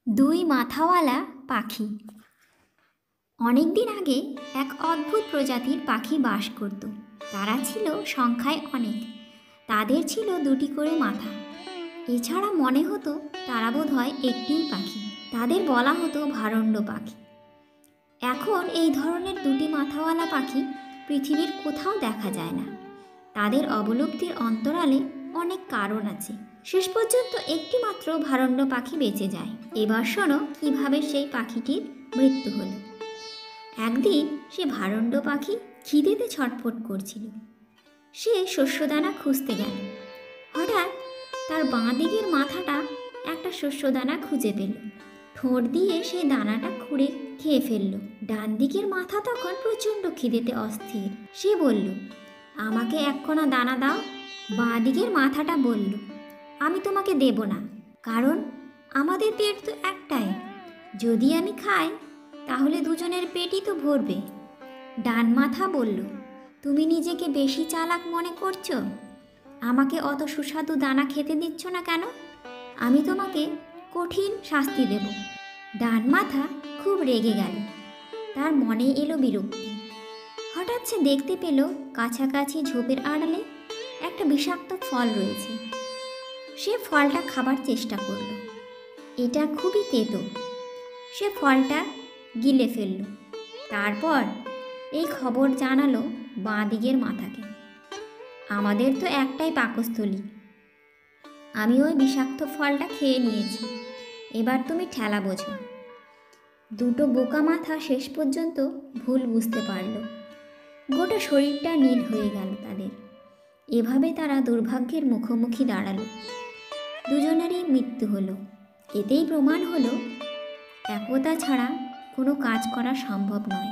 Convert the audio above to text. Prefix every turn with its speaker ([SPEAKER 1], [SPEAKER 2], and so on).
[SPEAKER 1] দুই মাথাওয়ালা পাখি। অনেক দিন আগে এক অদ্ভুত প্রজাতির পাখি বাস করত। তারা ছিল সংখ্যায় অনেক। তাদের ছিল দুটি করে মাথা। এছাড়া মনে হতো তারা বোধহয় একটিই পাখি। তাদের বলা হতো ভারণ্ড পাখি। এখন এই ধরনের দুটি মাথাওয়ালা পাখি পৃথিবীর কোথাও দেখা যায় না। তাদের অবলুপ্তির অন্তরালে অনেক কারণ আছে। শেষ পর্যন্ত একটি মাত্র ভারণ্ড পাখি বেঁচে যায়। এবার শোনো কিভাবে সেই পাখিটির মৃত্যু হলো। একদিন সে ভারণ্ড পাখি খিদেতে ছটফট করছিল। সে শস্যদানা খুঁজতে গেল। হঠাৎ তার বাঁ দিকের মাথাটা একটা শস্যদানা খুঁজে পেল। ঠোঁট দিয়ে সেই দানাটা খুঁড়ে খেয়ে ফেলল। ডান দিকের মাথা তখন প্রচণ্ড খিদেতে অস্থির। সে বলল, আমাকে এক কোনা দানা দাও। বাঁ দিকের মাথাটা বলল, আমি তোমাকে দেব না, কারণ আমাদের পেট তো একটাই। যদি আমি খাই তাহলে দুজনের পেটই তো ভরবে। ডান মাথা বলল, তুমি নিজেকে বেশি চালাক মনে করছো? আমাকে অত সুস্বাদু দানা খেতে দিচ্ছ না কেন? আমি তোমাকে কঠিন শাস্তি দেব। ডান মাথা খুব রেগে গেল। তার মনে এলো বিরক্তি। হঠাৎ সে দেখতে পেল কাছাকাছি ঝোপের আড়ালে একটা বিষাক্ত ফল রয়েছে। সে ফলটা খাবার চেষ্টা করল। এটা খুবই তেতো। সে ফলটা গিলে ফেলল। তারপর এই খবর জানালো বাঁ দিকের মাথাকে। আমাদের তো একটাই পাকস্থলী। আমি ওই বিষাক্ত ফলটা খেয়ে নিয়েছি। এবার তুমি ঠেলা বোঝো। দুটো বোকা মাথা শেষ পর্যন্ত ভুল বুঝতে পারল। গোটা শরীরটা নীল হয়ে গেল তাদের। এভাবে তারা দুর্ভাগ্যের মুখোমুখি দাঁড়ালো। দুজনেরই মৃত্যু হলো। এতেই প্রমাণ হলো একতা ছাড়া কোনো কাজ করা সম্ভব নয়।